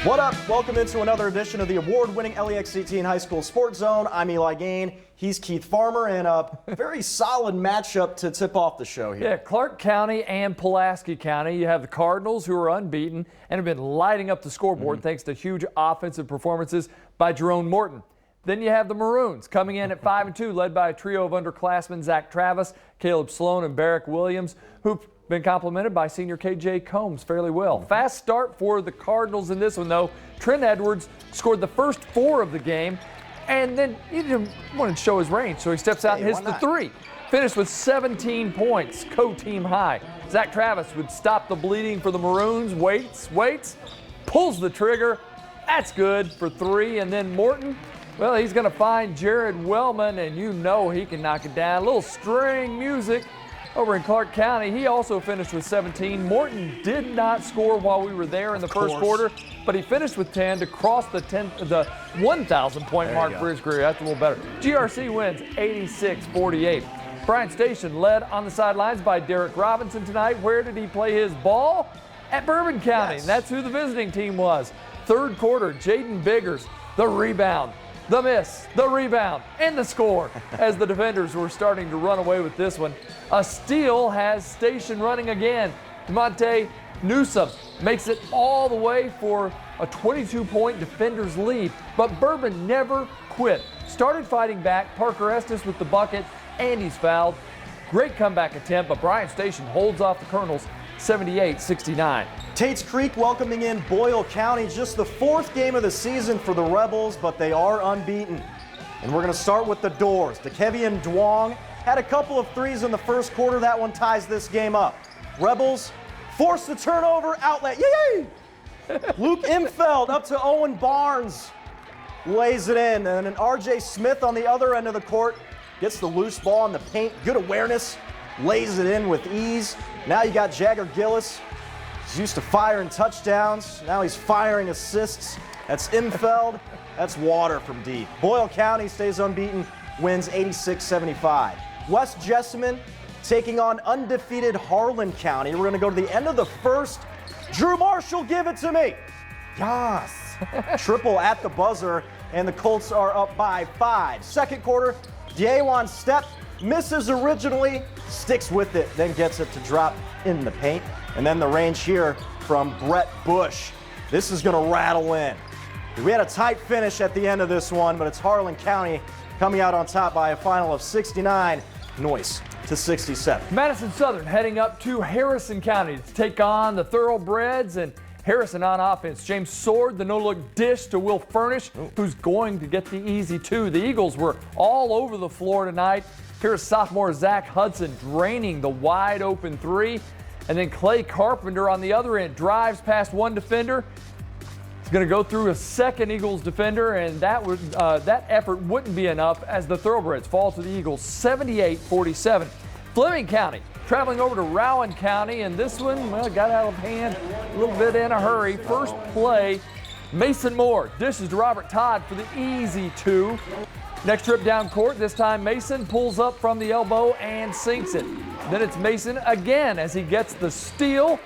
What up? Welcome into another edition of the award-winning LEX18 High School Sports Zone. I'm Eli Gain. He's Keith Farmer, and a very solid matchup to tip off the show here. Yeah, Clark County and Pulaski County. You have the Cardinals, who are unbeaten and have been lighting up the scoreboard thanks to huge offensive performances by Jerome Morton. Then you have the Maroons coming in at 5-2, led by a trio of underclassmen, Zach Travis, Caleb Sloan, and Barrick Williams, who've been complimented by senior KJ Combs fairly well. Fast start for the Cardinals in this one, though. Trent Edwards scored the first 4 of the game, and then he didn't want to show his range, so he steps out and hits the 3. Finished with 17 points, co-team high. Zach Travis would stop the bleeding for the Maroons, waits, pulls the trigger. That's good for 3, and then Morton, well, he's going to find Jared Wellman, and you know he can knock it down. A little string music over in Clark County. He also finished with 17. Morton did not score while we were there in the first quarter, but he finished with 10 to cross the 1,000-point mark for his career. That's a little better. GRC wins 86-48. Bryant Station led on the sidelines by Derek Robinson tonight. Where did he play his ball? At Bourbon County. Yes. And that's who the visiting team was. Third quarter, Jaden Biggers, the rebound, the miss, the rebound, and the score as the defenders were starting to run away with this one. A steal has Station running again. DeMonte Newsom makes it all the way for a 22-point defender's lead, but Bourbon never quit. Started fighting back. Parker Estes with the bucket, and he's fouled. Great comeback attempt, but Bryant Station holds off the Colonels 78-69. Tate's Creek welcoming in Boyle County, just the 4th game of the season for the Rebels, but they are unbeaten. And we're going to start with the doors. DeKevian Duong had a couple of threes in the first quarter. That one ties this game up. Rebels force the turnover, outlet. Yay! Luke Imfeld up to Owen Barnes. Lays it in. And then RJ Smith on the other end of the court gets the loose ball in the paint. Good awareness. Lays it in with ease. Now you got Jagger Gillis. He's used to firing touchdowns. Now he's firing assists. That's Imfeld. That's water from deep. Boyle County stays unbeaten, wins 86-75. West Jessamine taking on undefeated Harlan County. We're going to go to the end of the first. Drew Marshall, give it to me. Yes. Triple at the buzzer, and the Colts are up by 5. Second quarter, De'Awan Stepp misses originally, sticks with it, then gets it to drop in the paint. And then the range here from Brett Bush. This is going to rattle in. We had a tight finish at the end of this one, but it's Harlan County coming out on top by a final of 69, Noyce to 67. Madison Southern heading up to Harrison County to take on the Thoroughbreds, and Harrison on offense. James Sword, the no-look dish to Will Furnish, who's going to get the easy 2. The Eagles were all over the floor tonight. Here's sophomore Zach Hudson draining the wide-open 3. And then Clay Carpenter on the other end drives past one defender. He's going to go through a second Eagles defender, and that effort wouldn't be enough as the Thoroughbreds fall to the Eagles 78-47. Fleming County traveling over to Rowan County, and this one, well, got out of hand a little bit in a hurry. First play, Mason Moore dishes to Robert Todd for the easy 2. Next trip down court, this time Mason pulls up from the elbow and sinks it. Then it's Mason again as he gets the steal,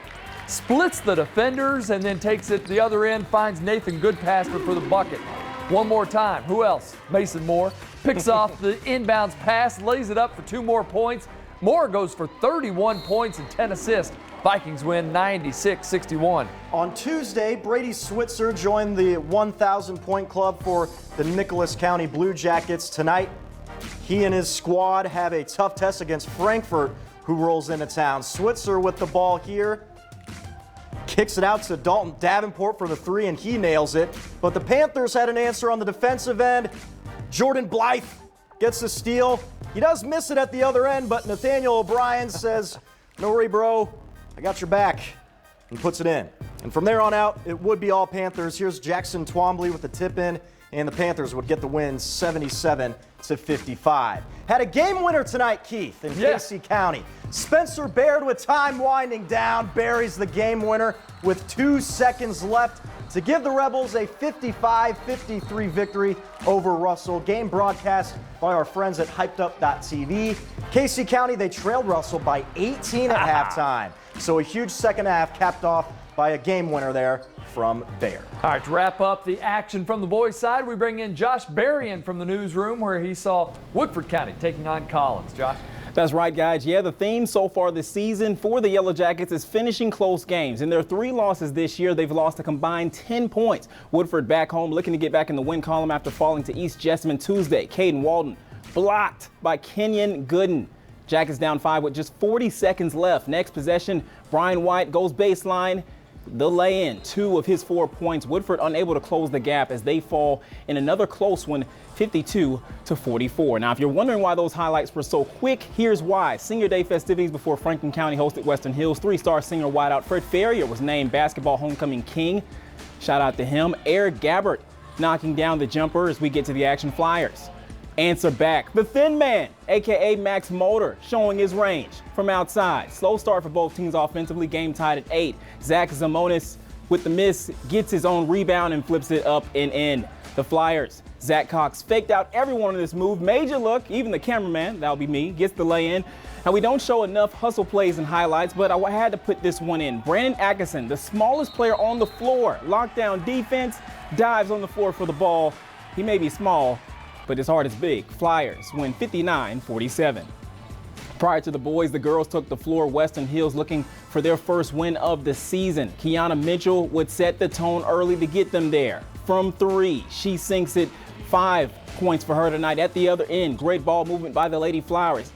splits the defenders, and then takes it to the other end, finds Nathan Goodpaster for the bucket. One more time. Who else? Mason Moore picks off the inbounds pass, lays it up for 2 more points. Moore goes for 31 points and 10 assists. Vikings win 96-61. On Tuesday, Brady Switzer joined the 1,000-point club for the Nicholas County Blue Jackets. Tonight, he and his squad have a tough test against Frankfort, who rolls into town. Switzer with the ball here. Kicks it out to Dalton Davenport for the 3, and he nails it. But the Panthers had an answer on the defensive end. Jordan Blythe gets the steal. He does miss it at the other end, but Nathaniel O'Brien says, "No worry, bro. I got your back," and puts it in. And from there on out, it would be all Panthers. Here's Jackson Twombly with the tip in, and the Panthers would get the win 77-55. Had a game winner tonight, Keith, in Casey County. Spencer Baird, with time winding down, buries the game winner with 2 seconds left to give the Rebels a 55-53 victory over Russell. Game broadcast by our friends at HypedUp.tv. Casey County, they trailed Russell by 18 at halftime. So a huge second half capped off by a game winner there, from there. All right, to wrap up the action from the boys' side, we bring in Josh Berrien from the newsroom where he saw Woodford County taking on Collins. Josh? That's right, guys. Yeah, the theme so far this season for the Yellow Jackets is finishing close games. In their 3 losses this year, they've lost a combined 10 points. Woodford back home looking to get back in the win column after falling to East Jessamine Tuesday. Caden Walden blocked by Kenyon Gooden. Jackets down 5 with just 40 seconds left. Next possession, Brian White goes baseline. The lay-in, 2 of his 4 points. Woodford unable to close the gap as they fall in another close one, 52-44. Now, if you're wondering why those highlights were so quick, here's why. Senior Day festivities before Franklin County hosted Western Hills. 3-star senior wideout Fred Ferrier was named basketball homecoming king. Shout out to him. Eric Gabbert knocking down the jumper as we get to the action. Flyers answer back. The thin man, a.k.a. Max Motor, showing his range from outside. Slow start for both teams offensively. Game tied at 8. Zach Zamonis with the miss, gets his own rebound and flips it up and in. The Flyers, Zach Cox faked out everyone in this move. Major look, even the cameraman, that'll be me, gets the lay-in. Now, we don't show enough hustle plays and highlights, but I had to put this one in. Brandon Atkinson, the smallest player on the floor. Lockdown defense, dives on the floor for the ball. He may be small, but his heart is big. Flyers win 59-47. Prior to the boys, the girls took the floor. Western Hills looking for their first win of the season. Kiana Mitchell would set the tone early to get them there. From 3, she sinks it. 5 points for her tonight. At the other end, great ball movement by the Lady Flyers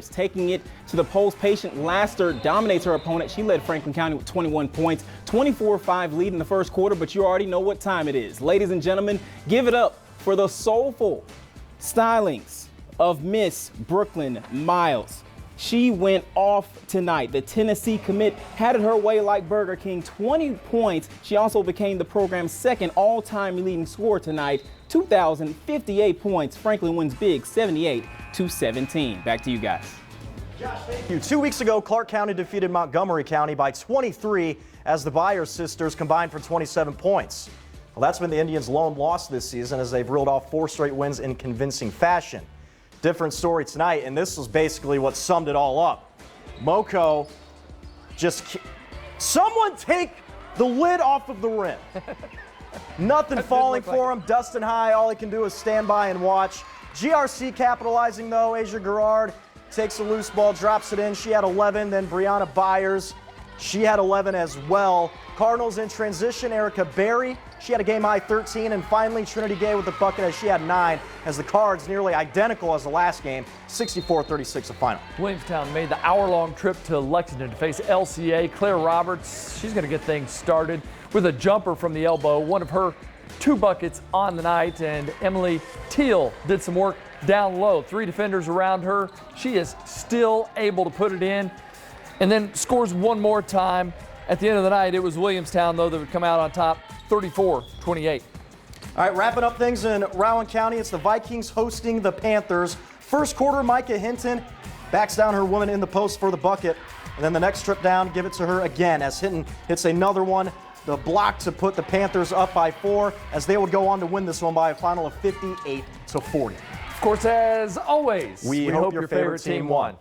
taking it to the post. Patient Laster dominates her opponent. She led Franklin County with 21 points, 24-5 lead in the first quarter, but you already know what time it is. Ladies and gentlemen, give it up for the soulful stylings of Miss Brooklyn Miles. She went off tonight. The Tennessee commit had it her way like Burger King, 20 points. She also became the program's second all-time leading scorer tonight, 2,058 points. Franklin wins big, 78-17. Back to you guys. Josh, thank you. 2 weeks ago, Clark County defeated Montgomery County by 23 as the Byers sisters combined for 27 points. Well, that's been the Indians' lone loss this season as they've reeled off 4 straight wins in convincing fashion. Different story tonight, and this was basically what summed it all up. Moco someone take the lid off of the rim. Nothing falling for him. Dustin high. All he can do is stand by and watch. GRC capitalizing, though. Asia Gerard takes a loose ball, drops it in. She had 11. Then Brianna Byers, she had 11 as well. Cardinals in transition. Erica Berry, she had a game-high 13. And finally, Trinity Gay with the bucket as she had 9, as the Cards nearly identical as the last game, 64-36 the final. Williamstown made the hour-long trip to Lexington to face LCA. Claire Roberts, she's going to get things started with a jumper from the elbow, one of her 2 buckets on the night. And Emily Teal did some work down low. 3 defenders around her. She is still able to put it in and then scores one more time. At the end of the night, it was Williamstown, though, that would come out on top, 34-28. All right, wrapping up things in Rowan County, it's the Vikings hosting the Panthers. First quarter, Micah Hinton backs down her woman in the post for the bucket. And then the next trip down, give it to her again as Hinton hits another one. The block to put the Panthers up by 4 as they would go on to win this one by a final of 58-40. Of course, as always, we hope your favorite team won.